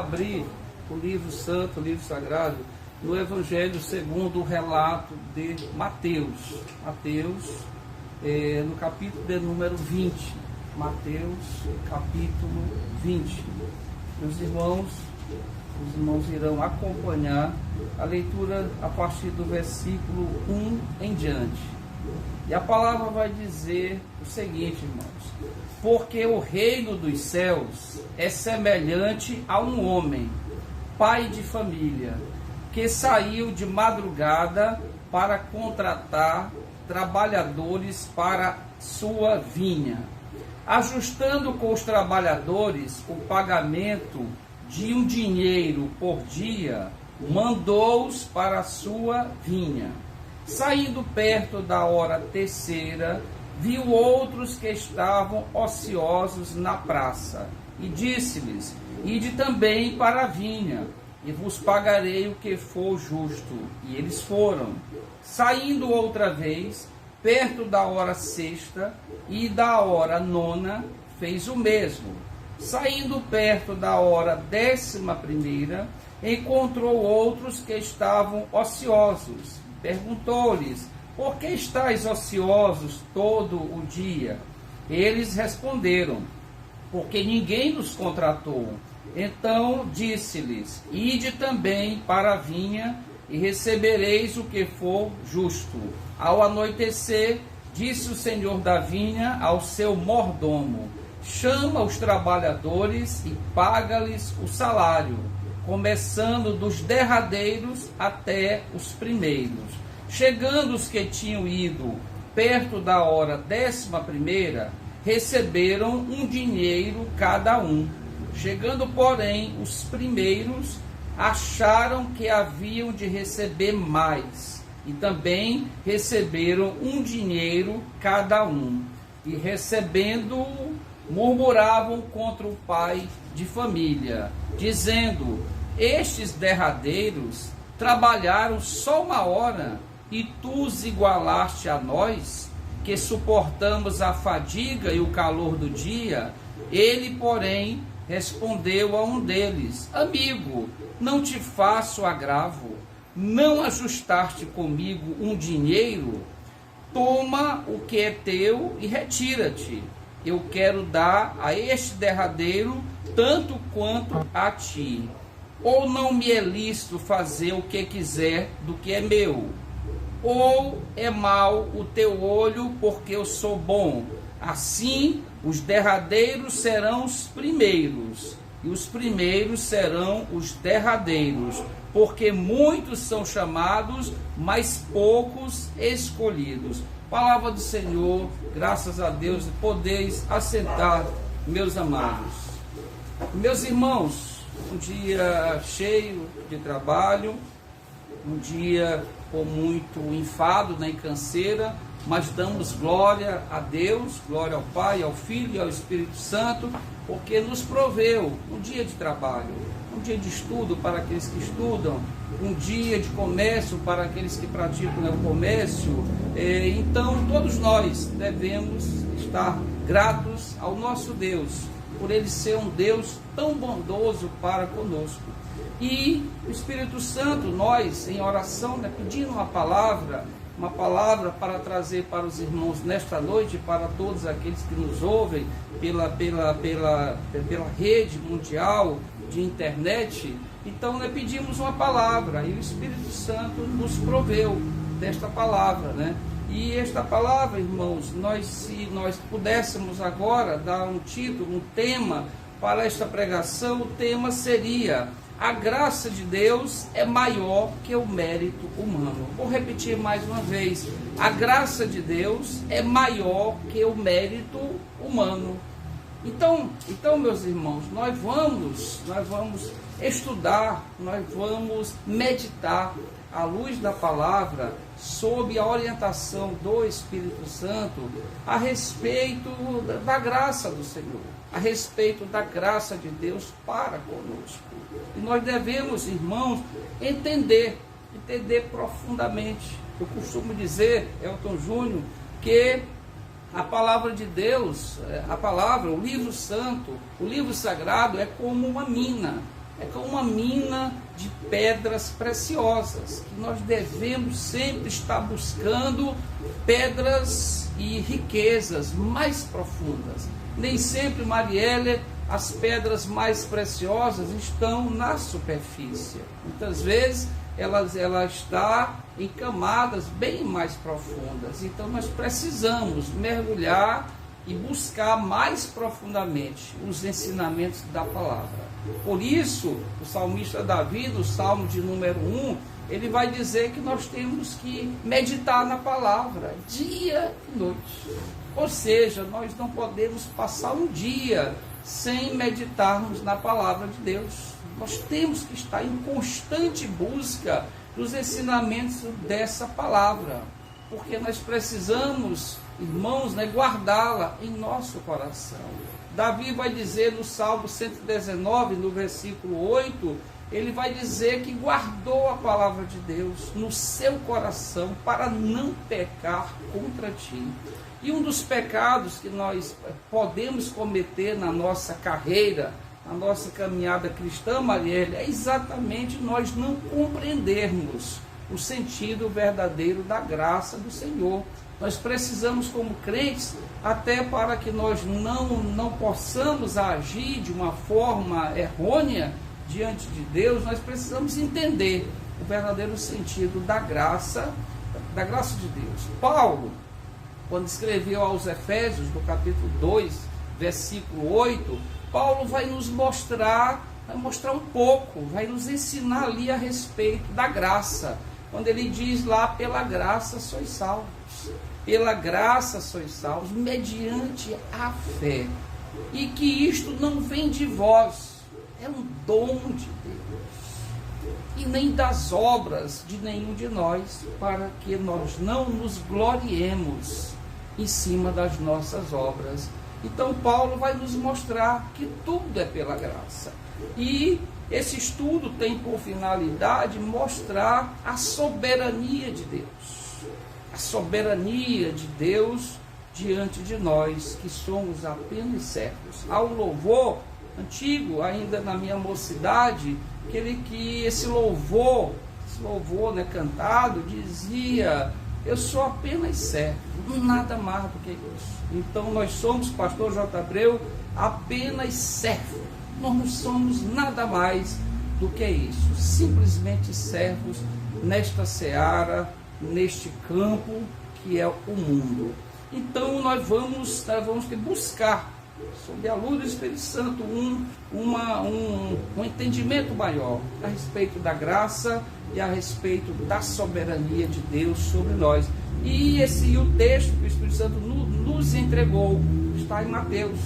abrir o livro santo, o livro sagrado, no Evangelho segundo o relato de Mateus. Mateus, no capítulo de número 20. Mateus, capítulo 20. Meus irmãos, os irmãos irão acompanhar a leitura a partir do versículo 1 em diante. E a palavra vai dizer o seguinte, irmãos: porque o reino dos céus é semelhante a um homem, pai de família, que saiu de madrugada para contratar trabalhadores para sua vinha. Ajustando com os trabalhadores o pagamento de um dinheiro por dia, mandou-os para a sua vinha. Saindo perto da hora terceira, viu outros que estavam ociosos na praça, e disse-lhes: ide também para a vinha, e vos pagarei o que for justo. E eles foram. Saindo outra vez, perto da hora sexta e da hora nona, fez o mesmo. Saindo perto da hora 11ª, encontrou outros que estavam ociosos. Perguntou-lhes: por que estáis ociosos todo o dia? Eles responderam: porque ninguém nos contratou. Então disse-lhes: ide também para a vinha, e recebereis o que for justo. Ao anoitecer, disse o senhor da vinha ao seu mordomo: chama os trabalhadores e paga-lhes o salário, começando dos derradeiros até os primeiros. Chegando os que tinham ido perto da hora 11ª, receberam um dinheiro cada um. Chegando, porém, os primeiros, acharam que haviam de receber mais, e também receberam um dinheiro cada um. E recebendo-o, murmuravam contra o pai de família, dizendo: estes derradeiros trabalharam só 1 hora, e tu os igualaste a nós, que suportamos a fadiga e o calor do dia. Ele, porém, respondeu a um deles: amigo, não te faço agravo, não ajustaste comigo um dinheiro? Toma o que é teu e retira-te. Eu quero dar a este derradeiro tanto quanto a ti. Ou não me é lícito fazer o que quiser do que é meu? Ou é mau o teu olho porque eu sou bom? Assim, os derradeiros serão os primeiros, e os primeiros serão os derradeiros, porque muitos são chamados, mas poucos escolhidos. Palavra do Senhor, graças a Deus, podeis assentar, meus amados. Meus irmãos, um dia cheio de trabalho, um dia com muito enfado, e canseira, mas damos glória a Deus, glória ao Pai, ao Filho e ao Espírito Santo, porque nos proveu um dia de trabalho, um dia de estudo para aqueles que estudam, um dia de comércio para aqueles que praticam o comércio. Então, todos nós devemos estar gratos ao nosso Deus, por Ele ser um Deus tão bondoso para conosco. E o Espírito Santo, nós, em oração, pedindo uma palavra para trazer para os irmãos nesta noite, para todos aqueles que nos ouvem pela rede mundial de internet. Então, pedimos uma palavra, e o Espírito Santo nos proveu desta palavra, E esta palavra, irmãos, se nós pudéssemos agora dar um título, um tema para esta pregação, o tema seria: a graça de Deus é maior que o mérito humano. Vou repetir mais uma vez: a graça de Deus é maior que o mérito humano. Então, meus irmãos, nós vamos estudar, nós vamos meditar à luz da palavra, sob a orientação do Espírito Santo, a respeito da graça do Senhor, a respeito da graça de Deus para conosco. E nós devemos, irmãos, entender profundamente. Eu costumo dizer, Elton Júnior, que a palavra de Deus, o livro santo, o livro sagrado é como uma mina. é como uma mina de pedras preciosas, que nós devemos sempre estar buscando pedras e riquezas mais profundas. Nem sempre, Marielle, as pedras mais preciosas estão na superfície. Muitas vezes ela está em camadas bem mais profundas. Então nós precisamos mergulhar e buscar mais profundamente os ensinamentos da palavra. Por isso, o salmista Davi, no Salmo de número 1, ele vai dizer que nós temos que meditar na palavra, dia e noite. Ou seja, nós não podemos passar um dia sem meditarmos na palavra de Deus. Nós temos que estar em constante busca dos ensinamentos dessa palavra, porque nós precisamos, irmãos, guardá-la em nosso coração. Davi vai dizer no Salmo 119, no versículo 8, ele vai dizer que guardou a palavra de Deus no seu coração para não pecar contra ti. E um dos pecados que nós podemos cometer na nossa carreira, na nossa caminhada cristã, Marielle, é exatamente nós não compreendermos o sentido verdadeiro da graça do Senhor. Nós precisamos, como crentes, até para que nós não possamos agir de uma forma errônea diante de Deus, nós precisamos entender o verdadeiro sentido da graça de Deus. Paulo, quando escreveu aos Efésios, no capítulo 2, versículo 8, Paulo vai nos mostrar um pouco, vai nos ensinar ali a respeito da graça. Quando ele diz lá, pela graça sois salvos. Pela graça sois salvos, mediante a fé. E que isto não vem de vós, é um dom de Deus. E nem das obras de nenhum de nós, para que nós não nos gloriemos em cima das nossas obras. Então Paulo vai nos mostrar que tudo é pela graça. E esse estudo tem por finalidade mostrar a soberania de Deus. A soberania de Deus diante de nós, que somos apenas servos. Há um louvor antigo, ainda na minha mocidade, que esse louvor cantado, dizia: eu sou apenas servo, nada mais do que isso. Então nós somos, pastor J. Abreu, apenas servo. Nós não somos nada mais do que isso, simplesmente servos nesta seara, neste campo que é o mundo. Então nós vamos buscar, sob a luz do Espírito Santo, um entendimento maior a respeito da graça e a respeito da soberania de Deus sobre nós. E o texto que o Espírito Santo nos entregou está em Mateus,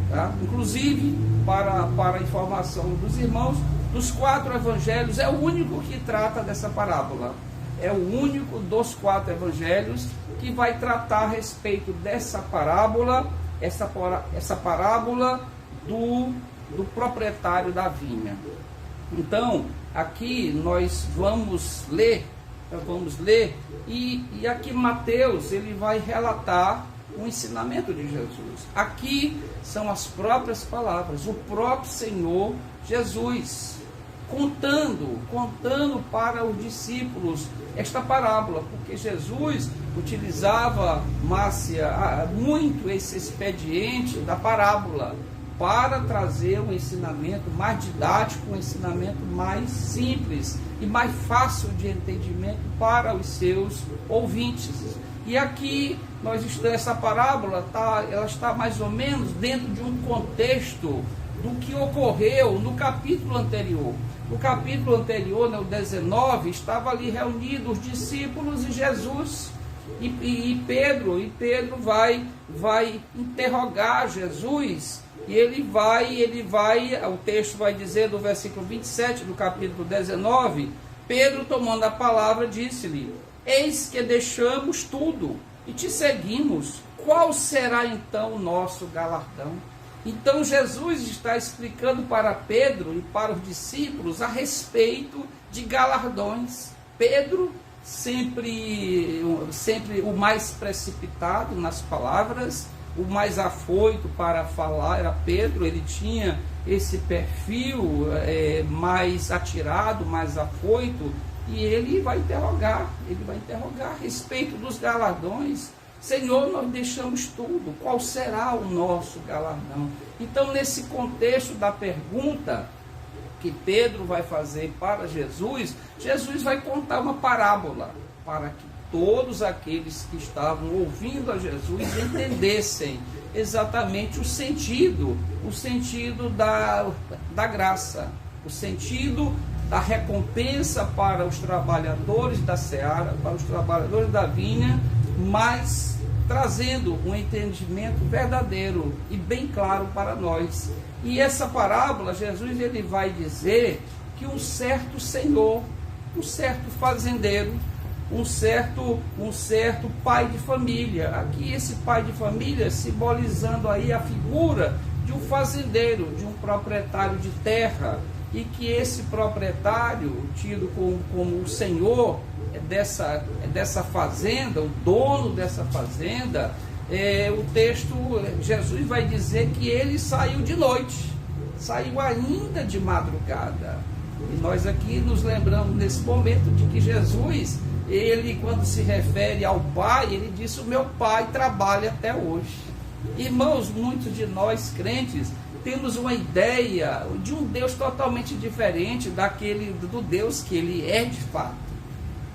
tá? Inclusive, para a informação dos irmãos, dos 4 evangelhos, é o único que trata dessa parábola. É o único dos 4 evangelhos que vai tratar a respeito dessa parábola, essa parábola do proprietário da vinha. Então, aqui nós vamos ler, e aqui Mateus, ele vai relatar o ensinamento de Jesus. Aqui são as próprias palavras, o próprio Senhor Jesus, contando para os discípulos esta parábola, porque Jesus utilizava, Márcia, muito esse expediente da parábola para trazer um ensinamento mais didático, um ensinamento mais simples e mais fácil de entendimento para os seus ouvintes. E aqui essa parábola ela está mais ou menos dentro de um contexto do que ocorreu no capítulo anterior. No capítulo anterior, no 19, estava ali reunidos os discípulos e Jesus e Pedro vai interrogar Jesus. E ele vai, o texto vai dizer do versículo 27 do capítulo 19, Pedro, tomando a palavra, disse-lhe: eis que deixamos tudo e te seguimos, qual será então o nosso galardão? Então Jesus está explicando para Pedro e para os discípulos a respeito de galardões. Pedro, sempre o mais precipitado nas palavras, o mais afoito para falar era Pedro. Ele tinha esse perfil mais atirado, mais afoito, e ele vai interrogar a respeito dos galardões. Senhor, nós deixamos tudo, qual será o nosso galardão? Então, nesse contexto da pergunta que Pedro vai fazer para Jesus, Jesus vai contar uma parábola para que todos aqueles que estavam ouvindo a Jesus entendessem exatamente o sentido da graça, o sentido da recompensa para os trabalhadores da seara, para os trabalhadores da vinha, mas trazendo um entendimento verdadeiro e bem claro para nós. E essa parábola, Jesus ele vai dizer que um certo senhor, um certo fazendeiro, um certo pai de família, aqui esse pai de família simbolizando aí a figura de um fazendeiro, de um proprietário de terra, e que esse proprietário, tido como o senhor dessa fazenda, o dono dessa fazenda, o texto, Jesus vai dizer que ele saiu de noite, saiu ainda de madrugada. E nós aqui nos lembramos nesse momento de que Jesus, ele, quando se refere ao Pai, ele disse: o meu Pai trabalha até hoje. Irmãos, muitos de nós crentes temos uma ideia de um Deus totalmente diferente do Deus que ele é de fato.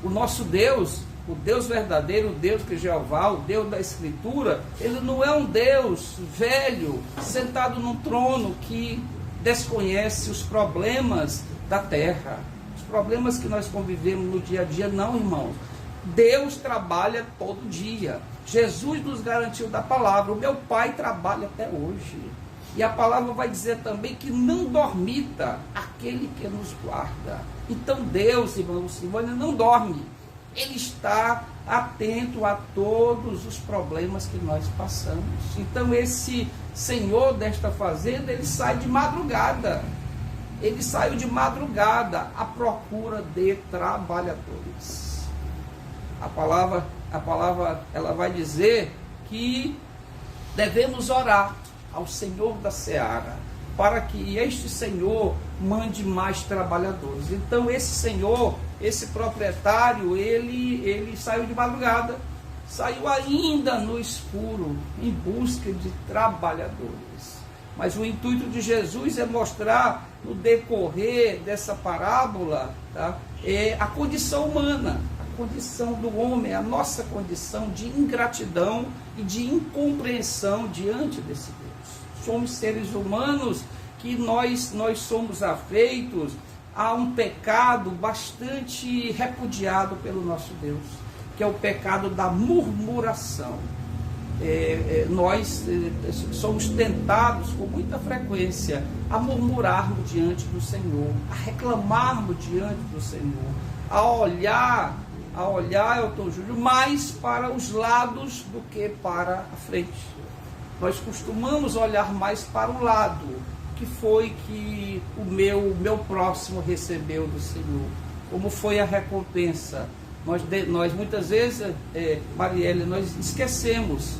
O nosso Deus, o Deus verdadeiro, o Deus que é Jeová, o Deus da Escritura, ele não é um Deus velho, sentado num trono que desconhece os problemas da terra, os problemas que nós convivemos no dia a dia. Não, irmãos. Deus trabalha todo dia. Jesus nos garantiu da palavra: o meu Pai trabalha até hoje. E a palavra vai dizer também que não dormita aquele que nos guarda. Então Deus, irmãos, ele não dorme. Ele está atento a todos os problemas que nós passamos. Então esse senhor desta fazenda, ele sai de madrugada. Ele saiu de madrugada à procura de trabalhadores. A palavra ela vai dizer que devemos orar ao Senhor da seara, para que este Senhor mande mais trabalhadores. Então esse Senhor, esse proprietário, ele saiu de madrugada, saiu ainda no escuro, em busca de trabalhadores. Mas o intuito de Jesus é mostrar, no decorrer dessa parábola, tá, a condição humana, a condição do homem, a nossa condição de ingratidão e de incompreensão diante desse Deus. Somos seres humanos que nós somos afeitos a um pecado bastante repudiado pelo nosso Deus, que é o pecado da murmuração. Nós somos tentados com muita frequência a murmurarmos diante do Senhor, a reclamarmos diante do Senhor, a olhar, Elton Júlio, mais para os lados do que para a frente. Nós costumamos olhar mais para o lado, que foi que o meu próximo recebeu do Senhor, como foi a recompensa. Nós muitas vezes, Marielle, nós esquecemos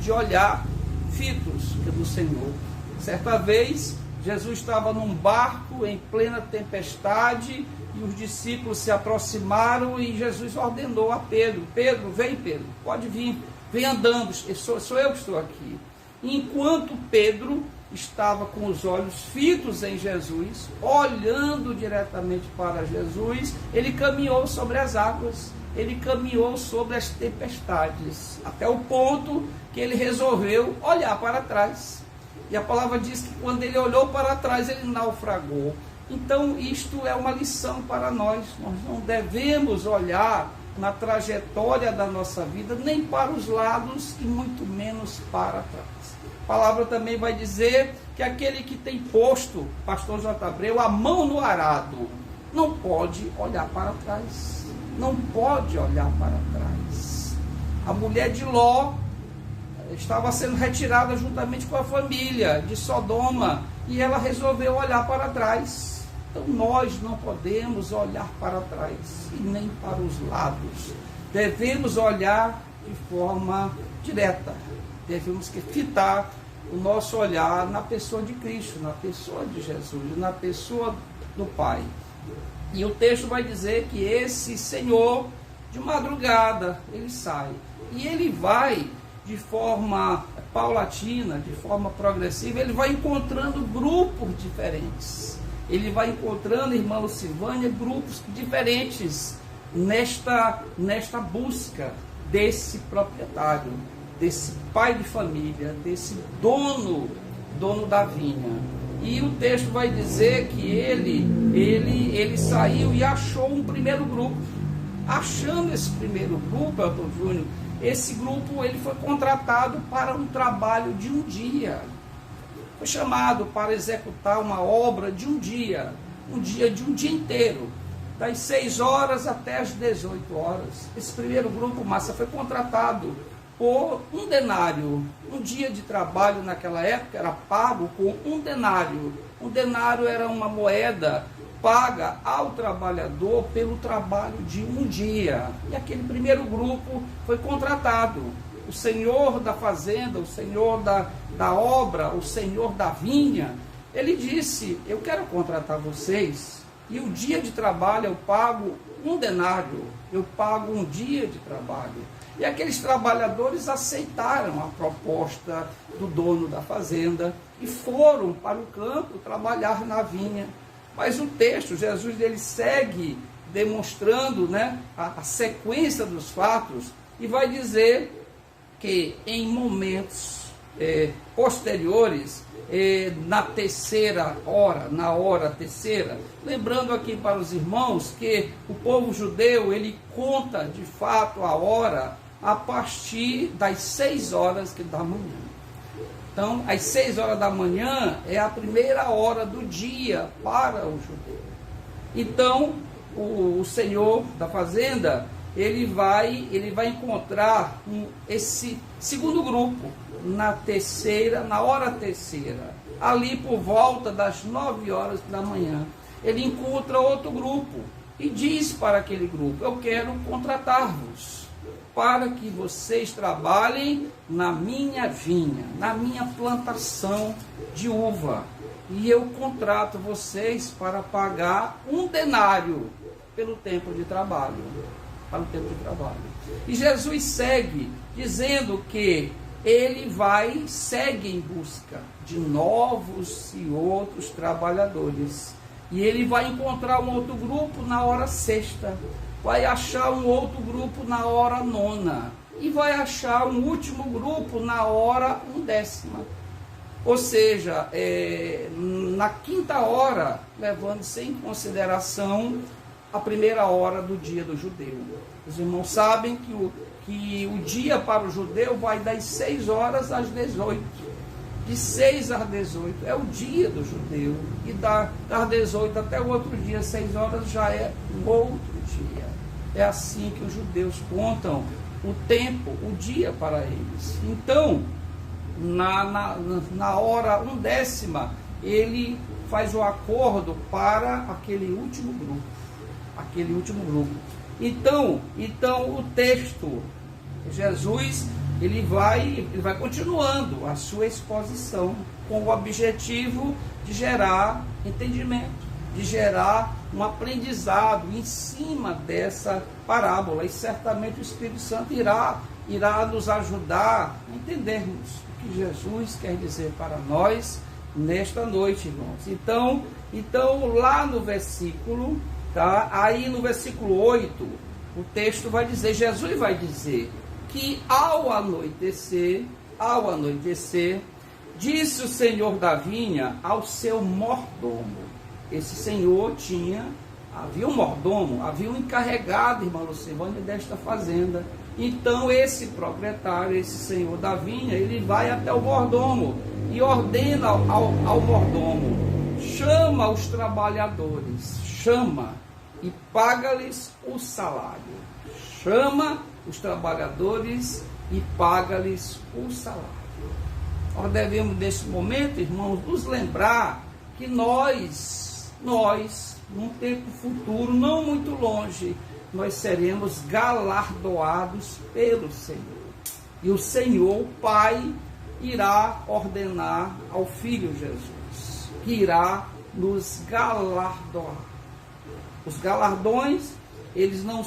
de olhar fitos do Senhor. Certa vez, Jesus estava num barco em plena tempestade e os discípulos se aproximaram e Jesus ordenou a Pedro: Pedro, vem Pedro, pode vir, vem andando, sou eu que estou aqui. Enquanto Pedro estava com os olhos fitos em Jesus, olhando diretamente para Jesus, ele caminhou sobre as águas, ele caminhou sobre as tempestades, até o ponto que ele resolveu olhar para trás. E a palavra diz que quando ele olhou para trás, ele naufragou. Então isto é uma lição para nós. Nós não devemos olhar na trajetória da nossa vida, nem para os lados e muito menos para trás. A palavra também vai dizer que aquele que tem posto, pastor J. Abreu, a mão no arado, não pode olhar para trás. Não pode olhar para trás. A mulher de Ló estava sendo retirada juntamente com a família de Sodoma e ela resolveu olhar para trás. Então nós não podemos olhar para trás e nem para os lados. Devemos olhar de forma direta. devemos que fitar o nosso olhar na pessoa de Cristo, na pessoa de Jesus, na pessoa do Pai. E o texto vai dizer que esse Senhor, de madrugada, ele sai. E ele vai de forma paulatina, de forma progressiva, ele vai encontrando grupos diferentes. Ele vai encontrando, irmã Lucivânia, grupos diferentes nesta busca desse proprietário, desse pai de família, desse dono da vinha. E o texto vai dizer que ele saiu e achou um primeiro grupo. Achando esse primeiro grupo, Elton Júnior, esse grupo ele foi contratado para um trabalho de um dia. Foi chamado para executar uma obra de um dia de um dia inteiro, das 6 horas até as 18 horas. Esse primeiro grupo, Márcia, foi contratado por um denário. Um dia de trabalho naquela época era pago com um denário. Um denário era uma moeda paga ao trabalhador pelo trabalho de um dia. E aquele primeiro grupo foi contratado. O senhor da fazenda, o senhor da obra, o senhor da vinha, ele disse: eu quero contratar vocês, e o dia de trabalho eu pago um denário, eu pago um dia de trabalho. E aqueles trabalhadores aceitaram a proposta do dono da fazenda e foram para o campo trabalhar na vinha. Mas o texto, Jesus, ele segue demonstrando, né, a sequência dos fatos, e vai dizer que em momentos posteriores, na terceira hora, na hora terceira, lembrando aqui para os irmãos que o povo judeu, ele conta de fato a hora a partir das 6 horas da manhã. Então, às 6 horas da manhã é a primeira hora do dia para o judeu. Então, o senhor da fazenda, ele vai encontrar esse segundo grupo na hora terceira, ali por volta das 9 horas da manhã. Ele encontra outro grupo e diz para aquele grupo: eu quero contratar-vos para que vocês trabalhem na minha vinha, na minha plantação de uva, e eu contrato vocês para pagar um denário pelo tempo de trabalho. E Jesus segue dizendo que ele segue em busca de novos e outros trabalhadores. E ele vai encontrar um outro grupo na hora sexta, vai achar um outro grupo na hora nona, e vai achar um último grupo na hora 1/10. Ou seja, na quinta hora, levando-se em consideração a primeira hora do dia do judeu. Os irmãos sabem que o dia para o judeu vai das 6 horas às 18. De 6 às 18 é o dia do judeu. E das 18 até o outro dia, 6 horas, já é um outro dia. É assim que os judeus contam o tempo, o dia para eles. Então, na hora 1/10, ele faz o acordo para aquele último grupo. Então o texto, Jesus, ele vai continuando a sua exposição com o objetivo de gerar entendimento, de gerar um aprendizado em cima dessa parábola. E certamente o Espírito Santo irá nos ajudar a entendermos o que Jesus quer dizer para nós nesta noite, irmãos. Então lá no versículo, aí no versículo 8, o texto vai dizer, Jesus vai dizer que ao anoitecer, disse o senhor da vinha ao seu mordomo. Esse senhor havia um mordomo, havia um encarregado, irmã Lucivânia, desta fazenda. Então esse proprietário, esse senhor da vinha, ele vai até o mordomo e ordena ao mordomo: chama os trabalhadores, e paga-lhes o salário. Chama os trabalhadores e paga-lhes o salário. Nós devemos, nesse momento, irmãos, nos lembrar que nós, num tempo futuro, não muito longe, nós seremos galardoados pelo Senhor. E o Senhor, o Pai, irá ordenar ao Filho Jesus, que irá nos galardoar. Os galardões, eles não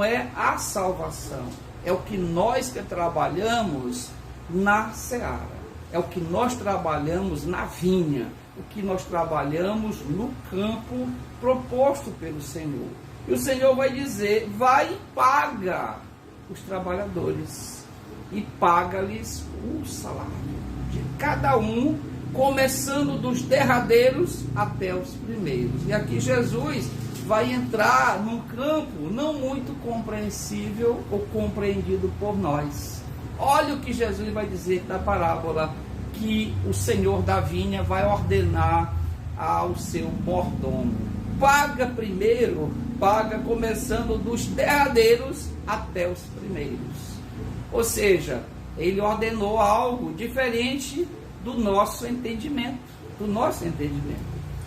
é a salvação, é o que nós que trabalhamos na seara, é o que nós trabalhamos na vinha, o que nós trabalhamos no campo proposto pelo Senhor. E o Senhor vai dizer, vai e paga os trabalhadores, e paga-lhes o salário de cada um, começando dos derradeiros até os primeiros. E aqui Jesus vai entrar num campo não muito compreensível ou compreendido por nós. Olha o que Jesus vai dizer na parábola, que o Senhor da vinha vai ordenar ao seu mordomo. Paga primeiro, paga começando dos derradeiros até os primeiros. Ou seja, ele ordenou algo diferente do nosso entendimento.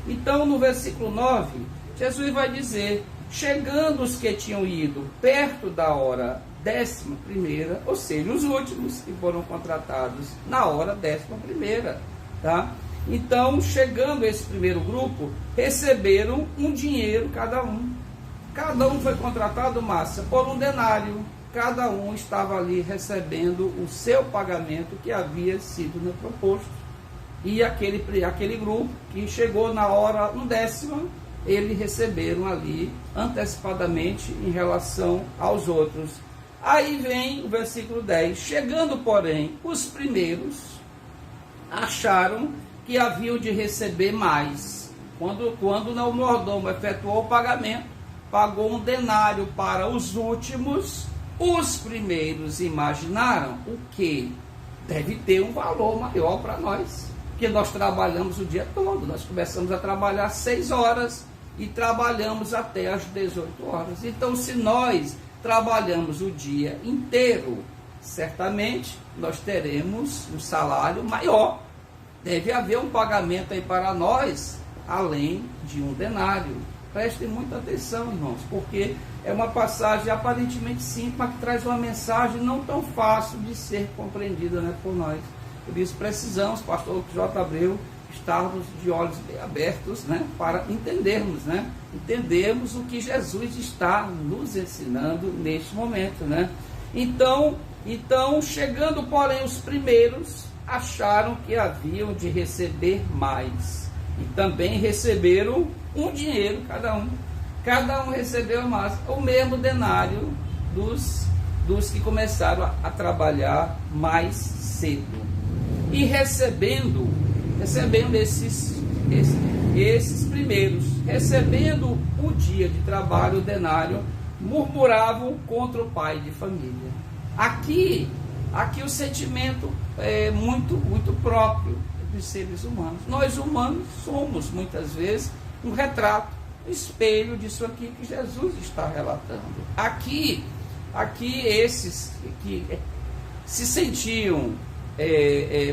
Então, no versículo 9, Jesus vai dizer, chegando os que tinham ido perto da hora 11ª, ou seja, os últimos que foram contratados na hora 11ª, tá? Então, chegando esse primeiro grupo, receberam um dinheiro cada um. Cada um foi contratado, Márcia, por um denário. Cada um estava ali recebendo o seu pagamento que havia sido proposto. E aquele grupo que chegou na hora 10ª, eles receberam ali antecipadamente em relação aos outros. Aí vem o versículo 10. Chegando, porém, os primeiros acharam que haviam de receber mais. Quando o mordomo efetuou o pagamento, pagou um denário para os últimos, os primeiros imaginaram o que deve ter um valor maior para nós, porque nós trabalhamos o dia todo, nós começamos a trabalhar 6 horas e trabalhamos até às 18 horas. Então, se nós trabalhamos o dia inteiro, certamente nós teremos um salário maior. Deve haver um pagamento aí para nós, além de um denário. Prestem muita atenção, irmãos, porque é uma passagem aparentemente simples, mas que traz uma mensagem não tão fácil de ser compreendida, né, por nós. Por isso precisamos, pastor J. Abreu, estarmos de olhos bem abertos, né, para entendermos o que Jesus está nos ensinando neste momento, né? Então, chegando, porém, os primeiros acharam que haviam de receber mais, e também receberam um dinheiro cada um recebeu mais, o mesmo denário dos que começaram a trabalhar mais cedo. E recebendo esses primeiros, recebendo o dia de trabalho, o denário, murmuravam contra o pai de família. Aqui o sentimento é muito próprio dos seres humanos. Nós humanos somos muitas vezes um retrato, um espelho disso aqui que Jesus está relatando. Aqui esses que se sentiam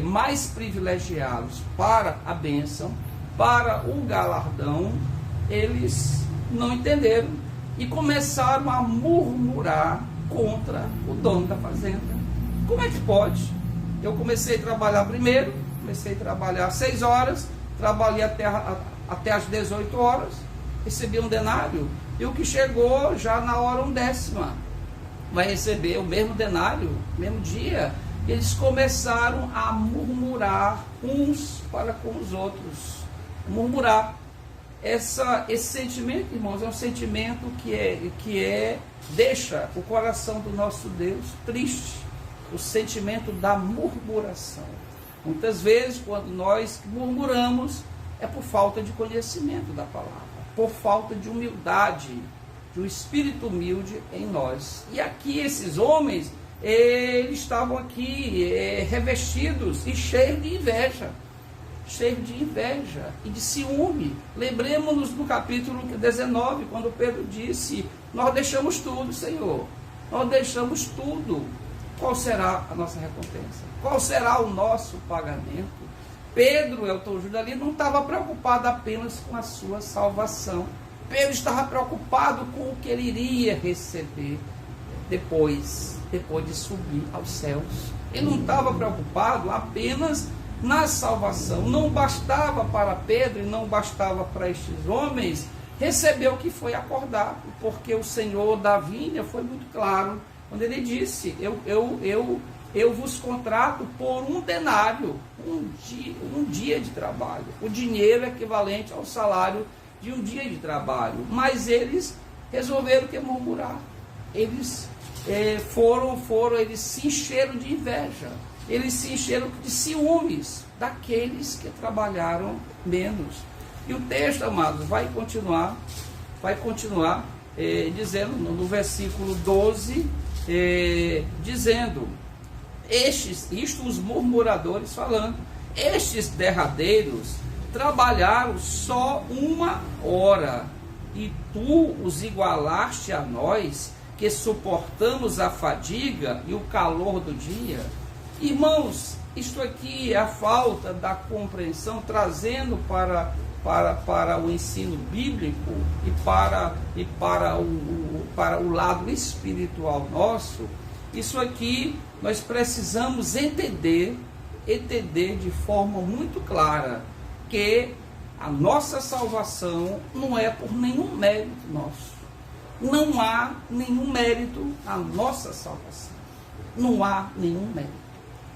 mais privilegiados para a bênção, para o galardão, eles não entenderam e começaram a murmurar contra o dono da fazenda. Como é que pode? Eu comecei a trabalhar primeiro, comecei a trabalhar 6 horas, trabalhei até as 18 horas, recebi um denário, e o que chegou já na hora 10ª vai receber o mesmo denário, mesmo dia. Eles começaram a murmurar uns para com os outros. Murmurar. Esse sentimento, irmãos, é um sentimento que deixa o coração do nosso Deus triste. O sentimento da murmuração. Muitas vezes, quando nós murmuramos, é por falta de conhecimento da palavra, por falta de humildade, de um espírito humilde em nós. E aqui esses homens, eles estavam aqui revestidos e cheios de inveja e de ciúme. Lembremos-nos do capítulo 19, quando Pedro disse: nós deixamos tudo, Senhor, nós deixamos tudo. Qual será a nossa recompensa? Qual será o nosso pagamento? Pedro, Elton Júnior, ali não estava preocupado apenas com a sua salvação. Pedro estava preocupado com o que ele iria receber depois de subir aos céus. Ele não estava preocupado apenas na salvação. Não bastava para Pedro e não bastava para estes homens receber o que foi acordado, porque o Senhor da vinha foi muito claro quando ele disse: eu vos contrato por um denário, um dia de trabalho. O dinheiro é equivalente ao salário de um dia de trabalho. Mas eles resolveram que murmurar. Eles eles se encheram de inveja. Eles se encheram de ciúmes daqueles que trabalharam menos. E o texto, amados, vai continuar dizendo no versículo 12, dizendo: isto os murmuradores falando, estes derradeiros trabalharam só 1 hora, e tu os igualaste a nós, que suportamos a fadiga e o calor do dia. Irmãos, isto aqui é a falta da compreensão, trazendo para o ensino bíblico e para o lado espiritual nosso. Isso aqui nós precisamos entender de forma muito clara, que a nossa salvação não é por nenhum mérito nosso. Não há nenhum mérito à nossa salvação. Não há nenhum mérito.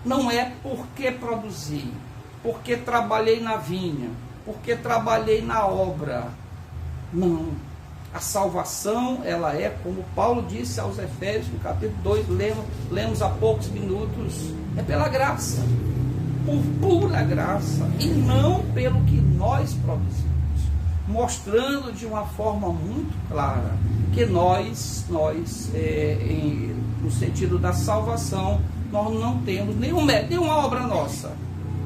Não é porque produzi, porque trabalhei na vinha, porque trabalhei na obra. Não. A salvação, ela é, como Paulo disse aos Efésios, no capítulo 2, lemos há poucos minutos, é pela graça, por pura graça, e não pelo que nós produzimos, mostrando de uma forma muito clara que nós no sentido da salvação, nós não temos nenhum mérito, nenhuma obra nossa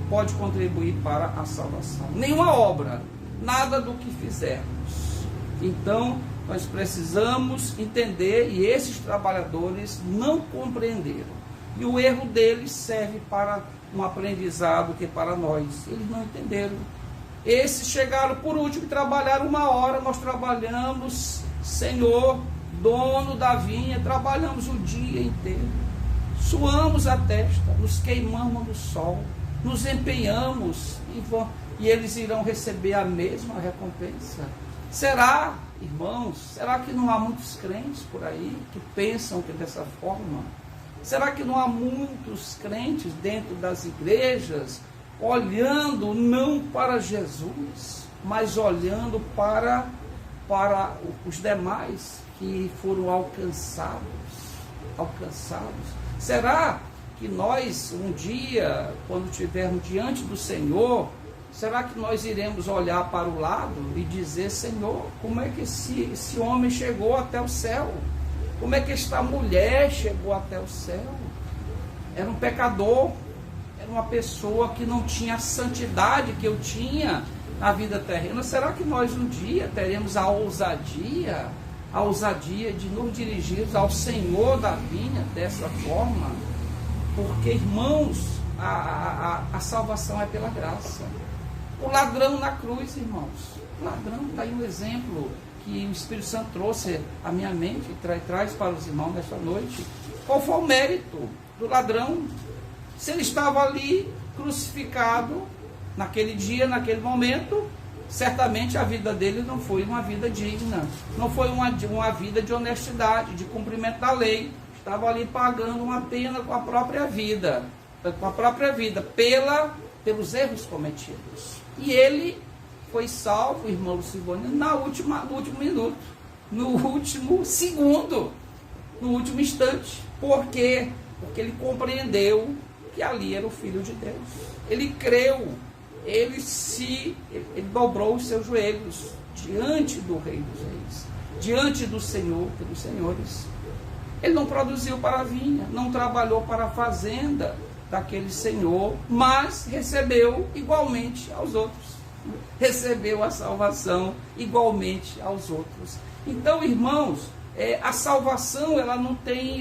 pode contribuir para a salvação. Nenhuma obra, nada do que fizermos. Então, nós precisamos entender, e esses trabalhadores não compreenderam. E o erro deles serve para um aprendizado que para nós. Eles não entenderam. Esses chegaram por último e trabalharam 1 hora. Nós trabalhamos, Senhor, dono da vinha, trabalhamos o dia inteiro. Suamos a testa, nos queimamos no sol, nos empenhamos e eles irão receber a mesma recompensa. Será, irmãos, será que não há muitos crentes por aí que pensam que dessa forma? Será que não há muitos crentes dentro das igrejas olhando não para Jesus, mas olhando para os demais que foram alcançados? Será que nós, um dia, quando estivermos diante do Senhor, será que nós iremos olhar para o lado e dizer: Senhor, como é que esse homem chegou até o céu? Como é que esta mulher chegou até o céu? Era um pecador, era uma pessoa que não tinha a santidade que eu tinha na vida terrena. Será que nós um dia teremos a ousadia de nos dirigirmos ao Senhor da vinha dessa forma? Porque, irmãos, a salvação é pela graça. O ladrão na cruz, irmãos, o ladrão, está aí um exemplo que o Espírito Santo trouxe à minha mente e traz para os irmãos nesta noite. Qual foi o mérito do ladrão? Se ele estava ali crucificado naquele dia, naquele momento, certamente a vida dele não foi uma vida digna, não foi uma vida de honestidade, de cumprimento da lei. Estava ali pagando uma pena com a própria vida, pelos erros cometidos. E ele foi salvo, irmão Lucivone, no último minuto, no último segundo, no último instante. Por quê? Porque ele compreendeu que ali era o Filho de Deus. Ele creu, ele dobrou os seus joelhos diante do Rei dos Reis, diante do Senhor dos Senhores. Ele não produziu para a vinha, não trabalhou para a fazenda daquele Senhor, mas recebeu igualmente aos outros. Recebeu a salvação igualmente aos outros. Então, irmãos, a salvação ela não tem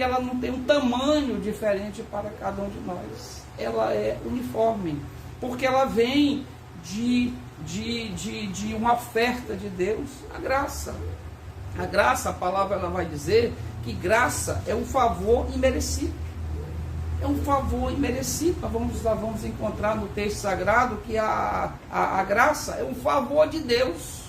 um tamanho diferente para cada um de nós. Ela é uniforme, porque ela vem de uma oferta de Deus, a graça. A graça, a palavra ela vai dizer que graça é um favor imerecido. É um favor imerecido. Nós vamos encontrar no texto sagrado que a graça é um favor de Deus.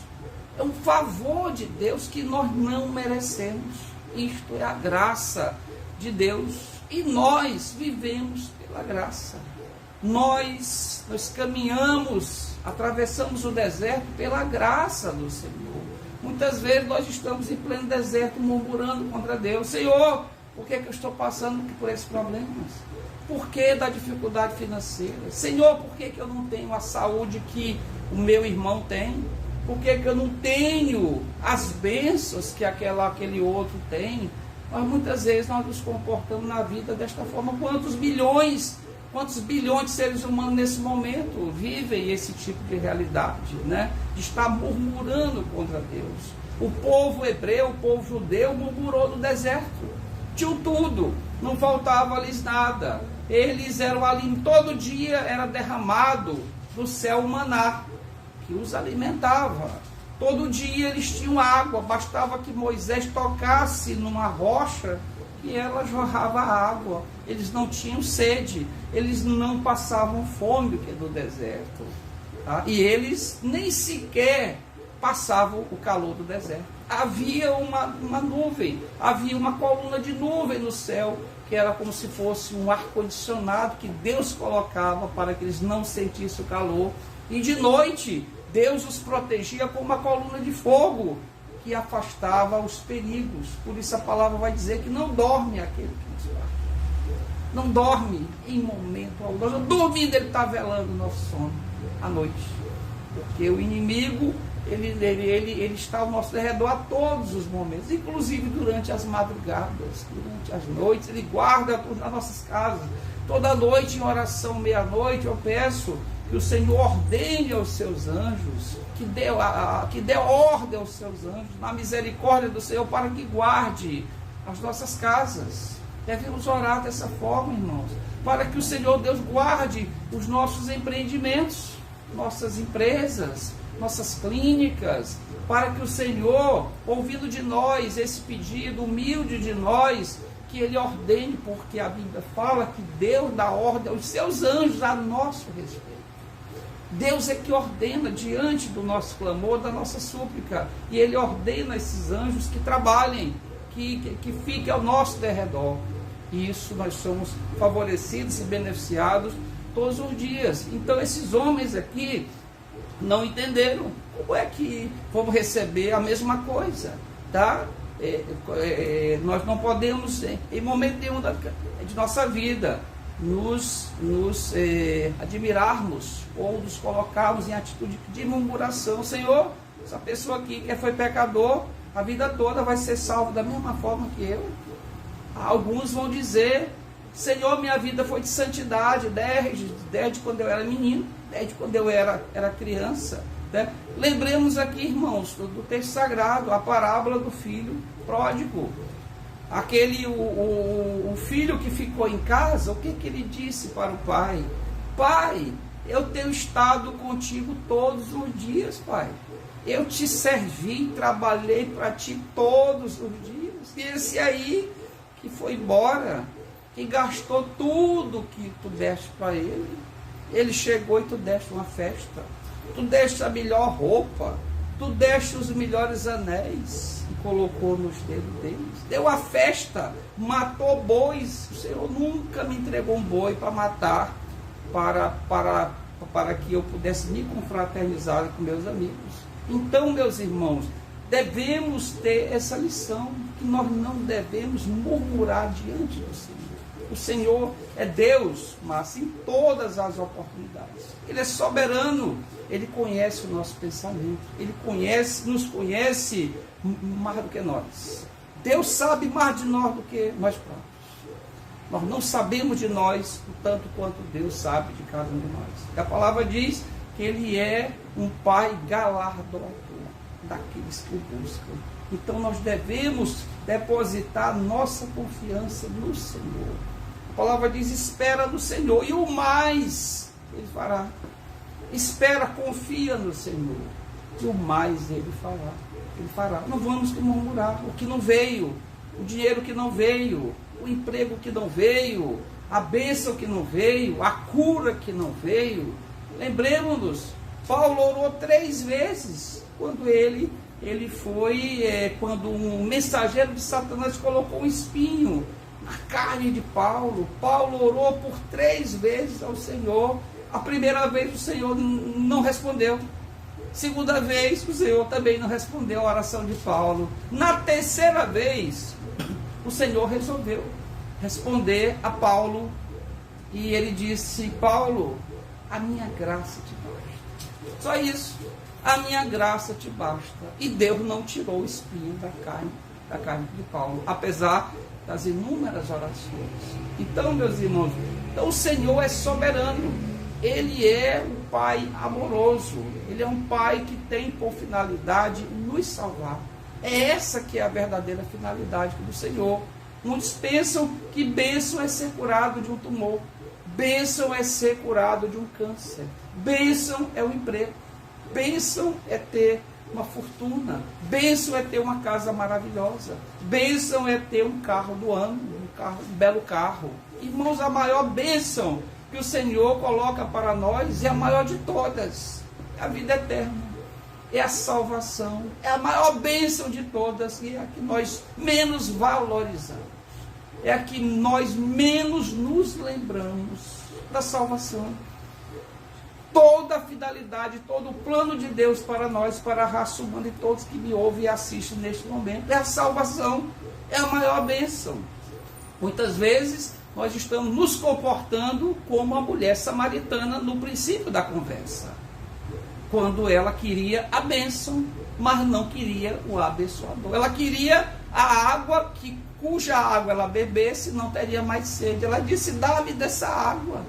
É um favor de Deus que nós não merecemos. Isto é a graça de Deus. E nós vivemos pela graça. Nós caminhamos, atravessamos o deserto pela graça do Senhor. Muitas vezes nós estamos em pleno deserto murmurando contra Deus. Senhor, por que eu estou passando por esses problemas? Por que da dificuldade financeira? Senhor, por que eu não tenho a saúde que o meu irmão tem? Por que eu não tenho as bênçãos que aquele outro tem? Mas muitas vezes nós nos comportamos na vida desta forma. Quantos bilhões de seres humanos nesse momento vivem esse tipo de realidade, né? De estar murmurando contra Deus. O povo hebreu, o povo judeu murmurou no deserto. Tinham tudo, não faltava-lhes nada. Eles eram ali, todo dia era derramado do céu o maná, que os alimentava. Todo dia eles tinham água, bastava que Moisés tocasse numa rocha e ela jorrava água. Eles não tinham sede, eles não passavam fome, que é do deserto. Tá? E eles nem sequer passavam o calor do deserto. Havia uma nuvem, havia uma coluna de nuvem no céu, que era como se fosse um ar-condicionado que Deus colocava para que eles não sentissem o calor. E de noite, Deus os protegia com uma coluna de fogo, que afastava os perigos. Por isso a palavra vai dizer que não dorme aquele que nos guarda. Não dorme em momento algum. Dormindo ele está velando o nosso sono à noite. Porque o inimigo, ele está ao nosso redor a todos os momentos, inclusive durante as madrugadas, durante as noites. Ele guarda as nossas casas. Toda noite em oração, meia-noite, eu peço que o Senhor ordene aos seus anjos, que dê ordem aos seus anjos, na misericórdia do Senhor, para que guarde as nossas casas. Devemos orar dessa forma, irmãos, para que o Senhor Deus guarde os nossos empreendimentos, nossas empresas, nossas clínicas, para que o Senhor, ouvindo de nós esse pedido humilde de nós, que Ele ordene, porque a Bíblia fala que Deus dá ordem aos seus anjos a nosso respeito. Deus é que ordena diante do nosso clamor, da nossa súplica, e Ele ordena esses anjos que trabalhem, que fiquem ao nosso derredor. E isso nós somos favorecidos e beneficiados todos os dias. Então esses homens aqui não entenderam como é que vamos receber a mesma coisa, tá? Nós não podemos, em momento nenhum de nossa vida, nos admirarmos ou nos colocarmos em atitude de murmuração. Senhor, essa pessoa aqui que foi pecador, a vida toda vai ser salvo da mesma forma que eu. Alguns vão dizer: Senhor, minha vida foi de santidade desde quando eu era menino, desde quando eu era criança, né? Lembremos aqui, irmãos, do texto sagrado, a parábola do filho pródigo. O filho que ficou em casa, o que ele disse para o pai? Pai, eu tenho estado contigo todos os dias, pai. Eu te servi, trabalhei para ti todos os dias. E esse aí que foi embora, que gastou tudo que tu deste para ele, ele chegou e tu deste uma festa, tu deste a melhor roupa, tu deste os melhores anéis e colocou nos dedos deles, deu a festa, matou bois. O Senhor nunca me entregou um boi para matar, para que eu pudesse me confraternizar com meus amigos. Então, meus irmãos, devemos ter essa lição, que nós não devemos murmurar diante do Senhor. O Senhor é Deus, mas em todas as oportunidades. Ele é soberano, Ele conhece o nosso pensamento, Ele nos conhece mais do que nós. Deus sabe mais de nós do que nós próprios. Nós não sabemos de nós o tanto quanto Deus sabe de cada um de nós. E a palavra diz que Ele é um Pai galardoador daqueles que o buscam. Então nós devemos depositar nossa confiança no Senhor. A palavra diz: espera no Senhor, e o mais Ele fará. Espera, confia no Senhor, e o mais Ele fará. Não vamos murmurar. O que não veio o dinheiro que não veio, o emprego que não veio, a bênção que não veio, a cura que não veio. Lembremos-nos, Paulo orou 3 vezes quando ele foi, quando um mensageiro de Satanás colocou um espinho na carne de Paulo. Paulo orou por 3 vezes ao Senhor. A primeira vez o Senhor não respondeu. Segunda vez o Senhor também não respondeu a oração de Paulo. Na terceira vez o Senhor resolveu responder a Paulo. E ele disse: Paulo, a minha graça te basta. Só isso. A minha graça te basta. E Deus não tirou o espinho da carne de Paulo, apesar das inúmeras orações. Então, meus irmãos, então o Senhor é soberano. Ele é um Pai amoroso. Ele é um Pai que tem por finalidade nos salvar. É essa que é a verdadeira finalidade do Senhor. Muitos pensam que bênção é ser curado de um tumor. Bênção é ser curado de um câncer. Bênção é o emprego. Bênção é ter uma fortuna. Bênção é ter uma casa maravilhosa. Bênção é ter um carro do ano, um belo carro. Irmãos, a maior bênção que o Senhor coloca para nós é a maior de todas. É a vida eterna. É a salvação. É a maior bênção de todas e é a que nós menos valorizamos. É a que nós menos nos lembramos da salvação. Toda a finalidade, todo o plano de Deus para nós, para a raça humana e todos que me ouvem e assistem neste momento, é a salvação, é a maior bênção. Muitas vezes nós estamos nos comportando como a mulher samaritana no princípio da conversa, quando ela queria a bênção, mas não queria o abençoador. Ela queria a água, cuja água ela bebesse, não teria mais sede. Ela disse: dá-me dessa água.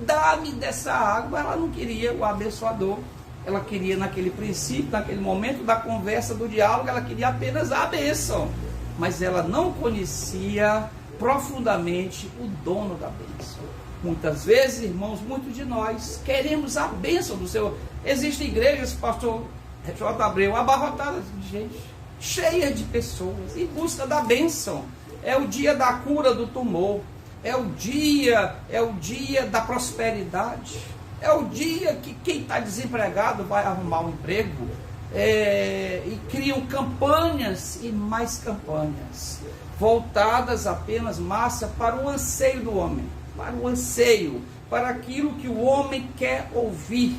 Dá-me dessa água. Ela não queria o abençoador. Ela queria, naquele princípio, naquele momento da conversa, do diálogo, ela queria apenas a bênção. Mas ela não conhecia profundamente o dono da bênção. Muitas vezes, irmãos, muitos de nós queremos a bênção do Senhor. Existem igrejas, pastor J. Abreu, abarrotadas de gente, cheias de pessoas, em busca da bênção. É o dia da cura do tumor. É o dia da prosperidade. É o dia que quem está desempregado vai arrumar um emprego. E criam campanhas e mais campanhas, voltadas apenas, massa, para o anseio do homem. Para o anseio, para aquilo que o homem quer ouvir.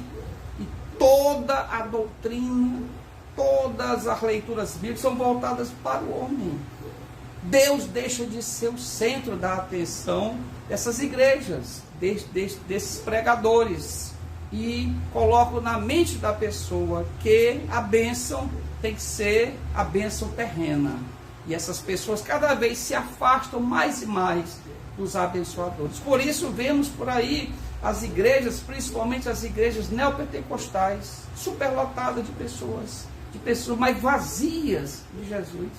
E toda a doutrina, todas as leituras bíblicas são voltadas para o homem. Deus deixa de ser o centro da atenção dessas igrejas, desses pregadores, e coloca na mente da pessoa que a bênção tem que ser a bênção terrena. E essas pessoas cada vez se afastam mais e mais dos abençoadores. Por isso vemos por aí as igrejas, principalmente as igrejas neopentecostais, superlotadas de pessoas mais vazias de Jesus.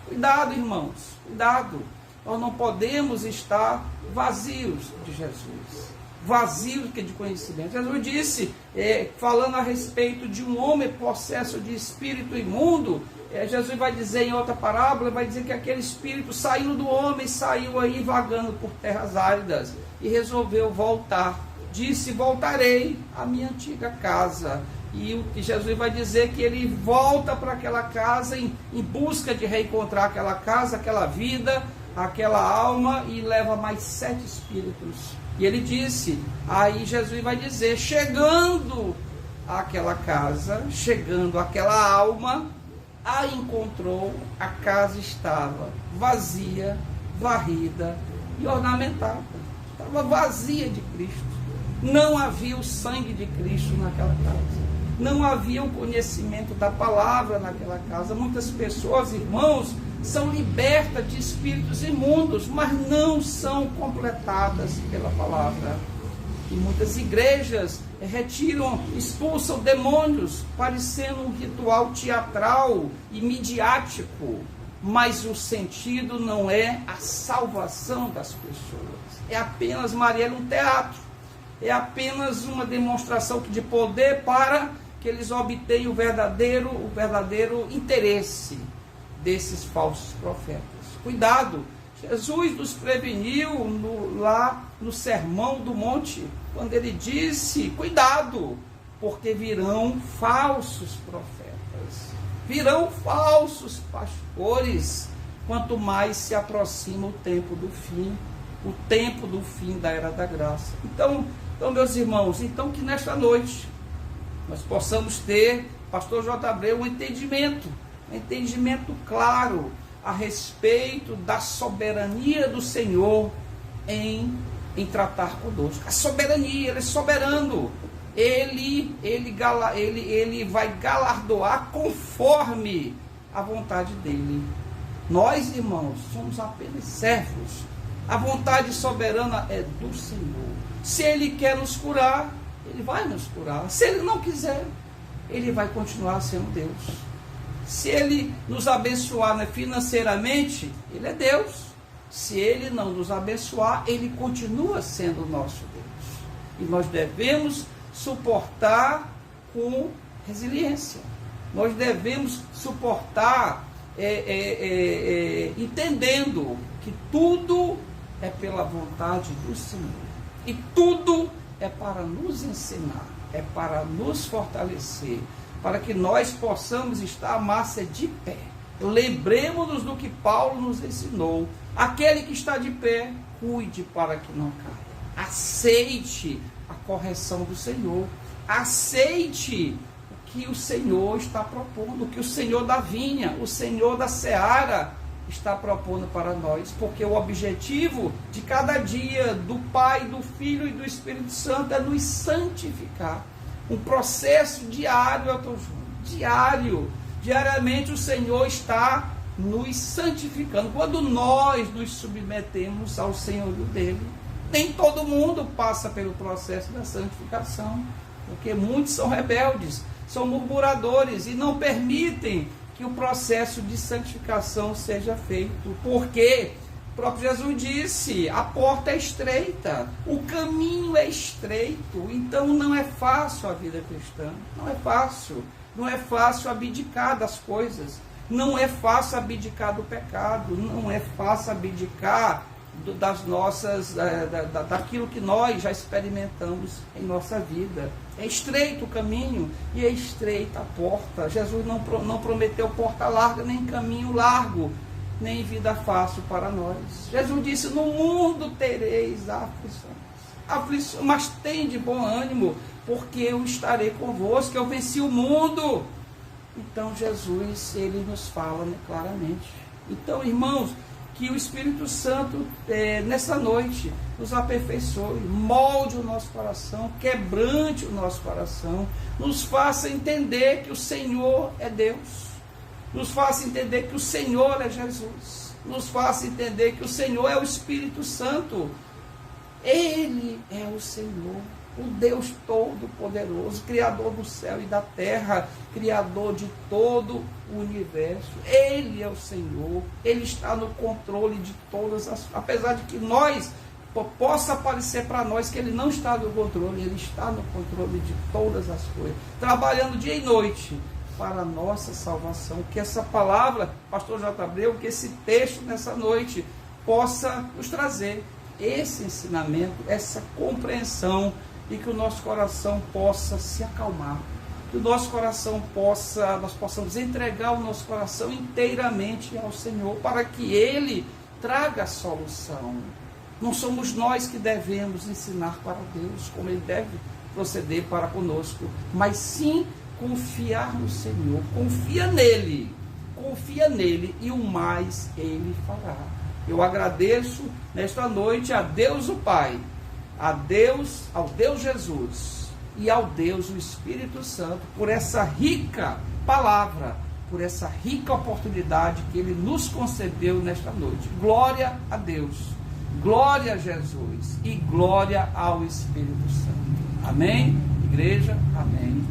Cuidado, irmãos, cuidado. Nós não podemos estar vazios de Jesus, vazios de conhecimento. Jesus disse, falando a respeito de um homem possesso de espírito imundo, Jesus vai dizer em outra parábola, vai dizer que aquele espírito saindo do homem, saiu aí vagando por terras áridas e resolveu voltar. Disse: voltarei à minha antiga casa. E o que Jesus vai dizer que ele volta para aquela casa em busca de reencontrar aquela casa, aquela vida, aquela alma, e leva mais 7 espíritos. E ele disse, aí Jesus vai dizer, chegando àquela casa, chegando àquela alma, a encontrou, a casa estava vazia, varrida e ornamentada. Estava vazia de Cristo. Não havia o sangue de Cristo naquela casa. Não havia o conhecimento da palavra naquela casa. Muitas pessoas, irmãos, são libertas de espíritos imundos, mas não são completadas pela palavra. E muitas igrejas retiram, expulsam demônios, parecendo um ritual teatral e midiático, mas o sentido não é a salvação das pessoas. É apenas, Marielle, um teatro. É apenas uma demonstração de poder para que eles obtenham o verdadeiro interesse desses falsos profetas. Cuidado. Jesus nos preveniu lá no Sermão do Monte, quando ele disse: cuidado, porque virão falsos profetas, virão falsos pastores, quanto mais se aproxima o tempo do fim da era da graça. Então meus irmãos, que nesta noite nós possamos ter, pastor J. Abreu, um entendimento claro a respeito da soberania do Senhor em tratar conosco. A soberania, ele é soberano. Ele vai galardoar conforme a vontade dele. Nós, irmãos, somos apenas servos. A vontade soberana é do Senhor. Se ele quer nos curar, ele vai nos curar. Se ele não quiser, ele vai continuar sendo Deus. Se ele nos abençoar, né, financeiramente, ele é Deus. Se ele não nos abençoar, ele continua sendo nosso Deus. E nós devemos suportar com resiliência. Nós devemos suportar entendendo que tudo é pela vontade do Senhor. E tudo é para nos ensinar, é para nos fortalecer, para que nós possamos estar à massa de pé. Lembremos-nos do que Paulo nos ensinou. Aquele que está de pé, cuide para que não caia. Aceite a correção do Senhor. Aceite o que o Senhor está propondo, o que o Senhor da vinha, o Senhor da seara está propondo para nós. Porque o objetivo de cada dia do Pai, do Filho e do Espírito Santo é nos santificar. Um processo diário, diariamente o Senhor está nos santificando. Quando nós nos submetemos ao senhorio dele, nem todo mundo passa pelo processo da santificação, porque muitos são rebeldes, são murmuradores e não permitem que o processo de santificação seja feito, porque o próprio Jesus disse: a porta é estreita, o caminho é estreito. Então não é fácil a vida cristã, não é fácil abdicar das coisas, não é fácil abdicar do pecado, não é fácil abdicar das nossas, daquilo que nós já experimentamos em nossa vida. É estreito o caminho e é estreita a porta. Jesus não prometeu porta larga, nem caminho largo, nem vida fácil para nós. Jesus disse: no mundo tereis aflições, mas tem de bom ânimo, porque eu estarei convosco, eu venci o mundo. Então Jesus, ele nos fala, né, claramente. Então, irmãos, que o Espírito Santo nessa noite nos aperfeiçoe, molde o nosso coração, quebrante o nosso coração, nos faça entender que o Senhor é Deus, nos faça entender que o Senhor é Jesus, nos faça entender que o Senhor é o Espírito Santo. Ele é o Senhor, o Deus Todo-Poderoso, Criador do céu e da terra, Criador de todo o universo. Ele é o Senhor, Ele está no controle de todas as... Apesar de que possa parecer para nós que Ele não está no controle, Ele está no controle de todas as coisas, trabalhando dia e noite para a nossa salvação. Que essa palavra, pastor J. Abreu, que esse texto nessa noite possa nos trazer esse ensinamento, essa compreensão, e que o nosso coração possa se acalmar, que o nosso coração nós possamos entregar o nosso coração inteiramente ao Senhor, para que Ele traga a solução. Não somos nós que devemos ensinar para Deus como Ele deve proceder para conosco, mas sim confiar no Senhor, confia nele e o mais Ele fará. Eu agradeço nesta noite a Deus o Pai, ao Deus Jesus e ao Deus o Espírito Santo por essa rica palavra, por essa rica oportunidade que Ele nos concedeu nesta noite. Glória a Deus, glória a Jesus e glória ao Espírito Santo. Amém, igreja? Amém.